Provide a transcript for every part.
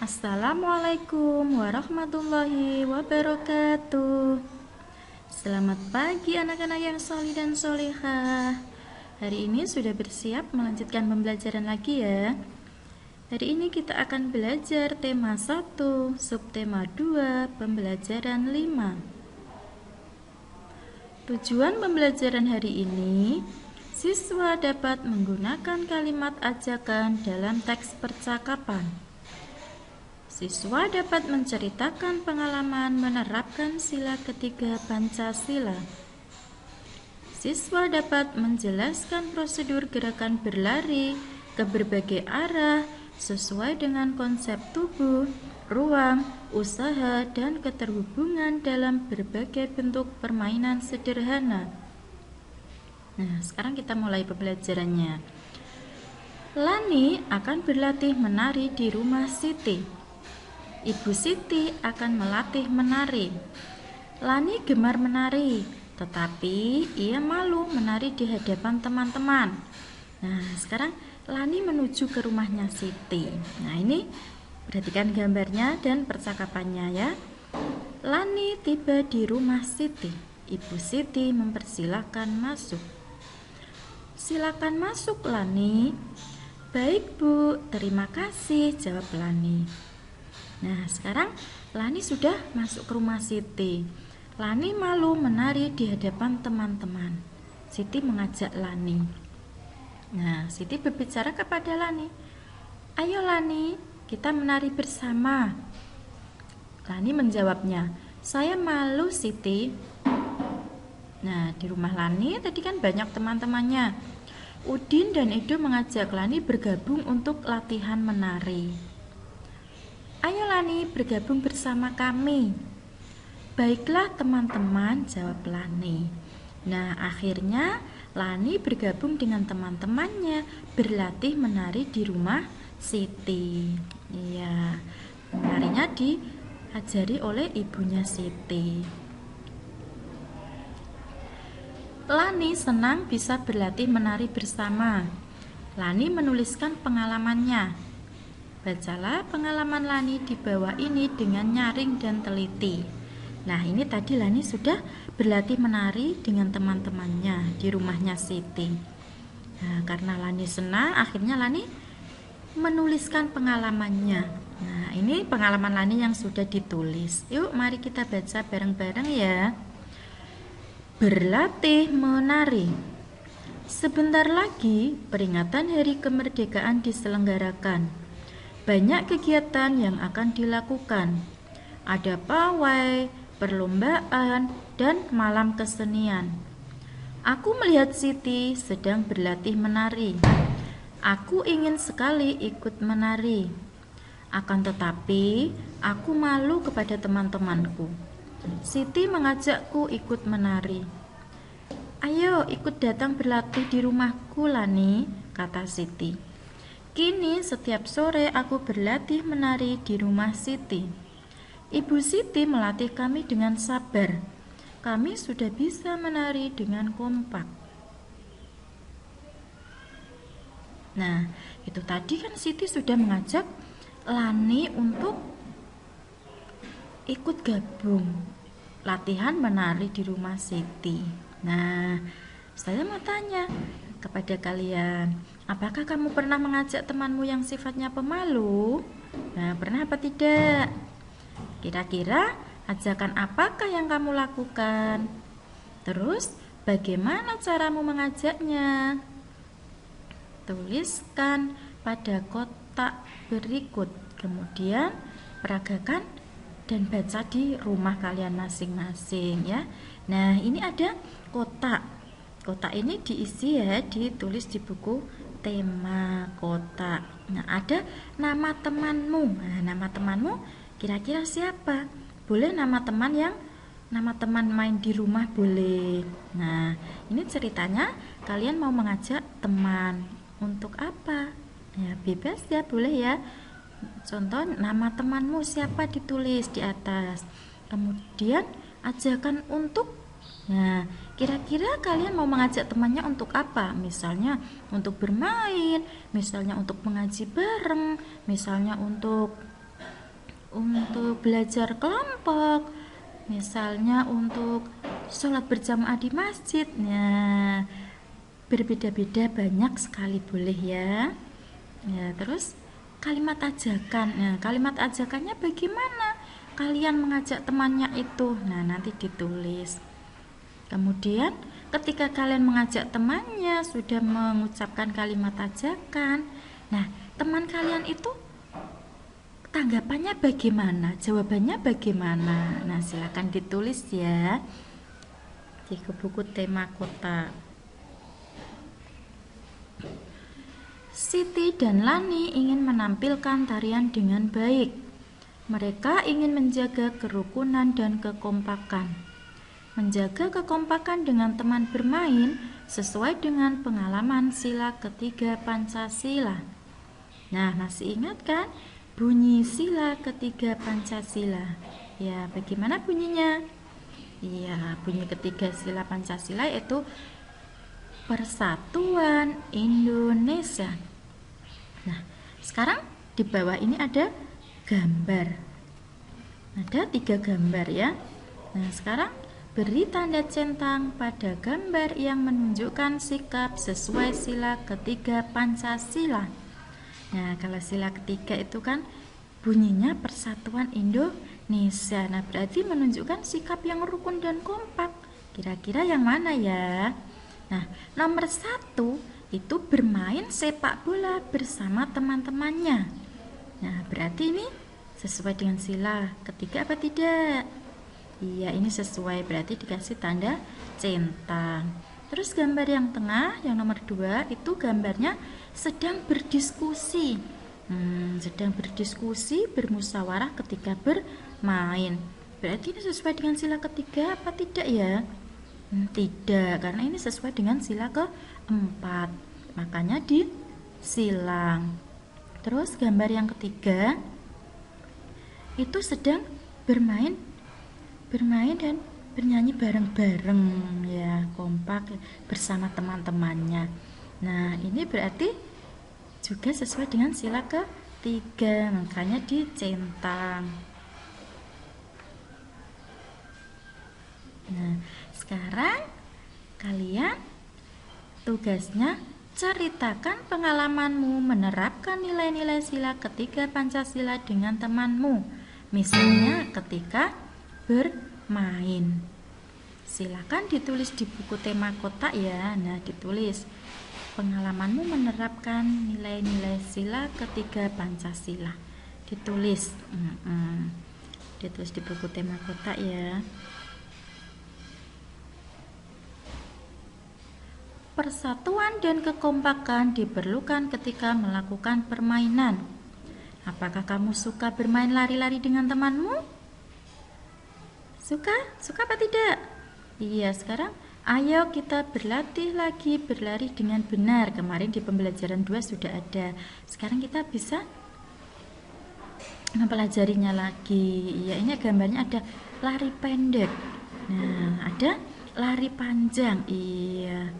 Assalamualaikum warahmatullahi wabarakatuh. Selamat pagi anak-anak yang solih dan solihah. Hari ini sudah bersiap melanjutkan pembelajaran lagi ya. Hari ini kita akan belajar tema 1, subtema 2, pembelajaran 5. Tujuan pembelajaran hari ini, siswa dapat menggunakan kalimat ajakan dalam teks percakapan. Siswa dapat menceritakan pengalaman menerapkan sila ketiga Pancasila. Siswa dapat menjelaskan prosedur gerakan berlari ke berbagai arah sesuai dengan konsep tubuh, ruang, usaha, dan keterhubungan dalam berbagai bentuk permainan sederhana. Nah, sekarang kita mulai pembelajarannya. Lani akan berlatih menari di rumah Siti. Ibu Siti akan melatih menari. Lani gemar menari, tetapi ia malu menari di hadapan teman-teman. Nah, sekarang Lani menuju ke rumahnya Siti. Nah, ini perhatikan gambarnya dan percakapannya ya. Lani tiba di rumah Siti. Ibu Siti mempersilahkan masuk. Silakan masuk, Lani. Baik, Bu, terima kasih, jawab Lani. Nah, sekarang Lani sudah masuk ke rumah Siti. Lani malu menari di hadapan teman-teman. Siti mengajak Lani. Nah, Siti berbicara kepada Lani. Ayo Lani, kita menari bersama. Lani menjawabnya, saya malu Siti. Nah, di rumah Lani tadi kan banyak teman-temannya. Udin dan Edo mengajak Lani bergabung untuk latihan menari. Ayo Lani, bergabung bersama kami. Baiklah teman-teman, jawab Lani. Nah, akhirnya Lani bergabung dengan teman-temannya berlatih menari di rumah Siti. Iya, menarinya diajari oleh ibunya Siti. Lani senang bisa berlatih menari bersama. Lani menuliskan pengalamannya. Bacalah pengalaman Lani di bawah ini dengan nyaring dan teliti. Nah, ini tadi Lani sudah berlatih menari dengan teman-temannya di rumahnya Siti. Nah, karena Lani senang, akhirnya Lani menuliskan pengalamannya. Nah, ini pengalaman Lani yang sudah ditulis. Yuk, mari kita baca bareng-bareng ya. Berlatih menari. Sebentar lagi peringatan Hari Kemerdekaan diselenggarakan. Banyak kegiatan yang akan dilakukan. Ada pawai, perlombaan, dan malam kesenian. Aku melihat Siti sedang berlatih menari. Aku ingin sekali ikut menari. Akan tetapi, aku malu kepada teman-temanku. Siti mengajakku ikut menari. Ayo ikut datang berlatih di rumahku, Lani, kata Siti. Kini setiap sore aku berlatih menari di rumah Siti. Ibu Siti melatih kami dengan sabar. Kami sudah bisa menari dengan kompak. Nah, itu tadi kan Siti sudah mengajak Lani untuk ikut gabung latihan menari di rumah Siti. Nah, saya mau tanya kepada kalian, apakah kamu pernah mengajak temanmu yang sifatnya pemalu? Nah, pernah apa tidak? Kira-kira ajakan apakah yang kamu lakukan? Terus, bagaimana caramu mengajaknya? Tuliskan pada kotak berikut, kemudian peragakan dan baca di rumah kalian masing-masing ya. Nah, ini ada kotak. Kotak ini diisi ya, ditulis di buku tema kotak. Nah, ada nama temanmu. Nah, nama temanmu kira-kira siapa? Boleh nama teman main di rumah boleh. Nah, ini ceritanya kalian mau mengajak teman untuk apa? Ya, bebas ya, boleh ya. Contoh nama temanmu siapa ditulis di atas. Kemudian ajakan untuk. Nah, kira-kira kalian mau mengajak temannya untuk apa? Misalnya untuk bermain, misalnya untuk mengaji bareng, misalnya untuk untuk belajar kelompok, misalnya untuk sholat berjamaah di masjid. Nah, berbeda-beda, banyak sekali boleh ya. Ya, terus kalimat ajakan. Nah, kalimat ajakannya bagaimana? Kalian mengajak temannya itu. Nah, nanti ditulis. Kemudian ketika kalian mengajak temannya sudah mengucapkan kalimat ajakan, nah teman kalian itu tanggapannya bagaimana? Jawabannya bagaimana? Nah, silakan ditulis ya di buku tema kota. Siti dan Lani ingin menampilkan tarian dengan baik. Mereka ingin menjaga kerukunan dan kekompakan. Menjaga kekompakan dengan teman bermain sesuai dengan pengalaman sila ketiga Pancasila. Nah, masih ingat kan bunyi sila ketiga Pancasila? Ya, bagaimana bunyinya? Iya, bunyi ketiga sila Pancasila yaitu Persatuan Indonesia. Nah, sekarang di bawah ini ada gambar. Ada 3 gambar ya. Nah, sekarang beri tanda centang pada gambar yang menunjukkan sikap sesuai sila ketiga Pancasila. Nah, kalau sila ketiga itu kan bunyinya Persatuan Indonesia. Nah, berarti menunjukkan sikap yang rukun dan kompak. Kira-kira yang mana ya? Nah, nomor 1 itu bermain sepak bola bersama teman-temannya. Nah, berarti ini sesuai dengan sila ketiga apa tidak? Iya, ini sesuai, berarti dikasih tanda centang. Terus gambar yang tengah, yang nomor 2 itu gambarnya sedang berdiskusi. Sedang berdiskusi, bermusyawarah ketika bermain. Berarti ini sesuai dengan sila ketiga apa tidak ya? Tidak, karena ini sesuai dengan sila keempat. Makanya disilang. Terus gambar yang ketiga itu sedang bermain dan bernyanyi bareng-bareng ya, kompak bersama teman-temannya. Nah, ini berarti juga sesuai dengan sila ketiga, makanya dicentang. Nah, sekarang kalian tugasnya ceritakan pengalamanmu menerapkan nilai-nilai sila ketiga Pancasila dengan temanmu. Misalnya ketika bermain. Silakan ditulis di buku tema kotak ya. Nah, ditulis pengalamanmu menerapkan nilai-nilai sila ketiga Pancasila. Ditulis. Ditulis di buku tema kotak ya. Persatuan dan kekompakan diperlukan ketika melakukan permainan. Apakah kamu suka bermain lari-lari dengan temanmu? Suka apa tidak? Iya, sekarang ayo kita berlatih lagi berlari dengan benar. Kemarin di pembelajaran 2 sudah ada. Sekarang kita bisa mempelajarinya lagi. Iya, ini gambarnya ada lari pendek. Nah, ada lari panjang. Iya.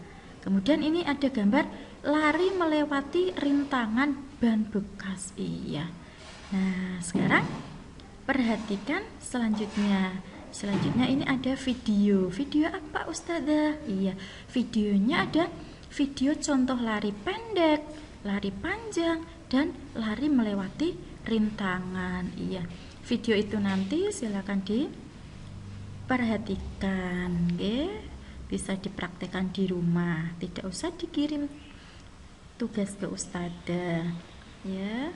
Kemudian ini ada gambar lari melewati rintangan ban bekas. Iya. Nah, sekarang perhatikan selanjutnya. Selanjutnya ini ada video. Video apa Ustazah? Iya, videonya ada video contoh lari pendek, lari panjang, dan lari melewati rintangan. Iya, video itu nanti silakan diperhatikan, bisa dipraktekkan di rumah. Tidak usah dikirim tugas ke Ustazah, ya.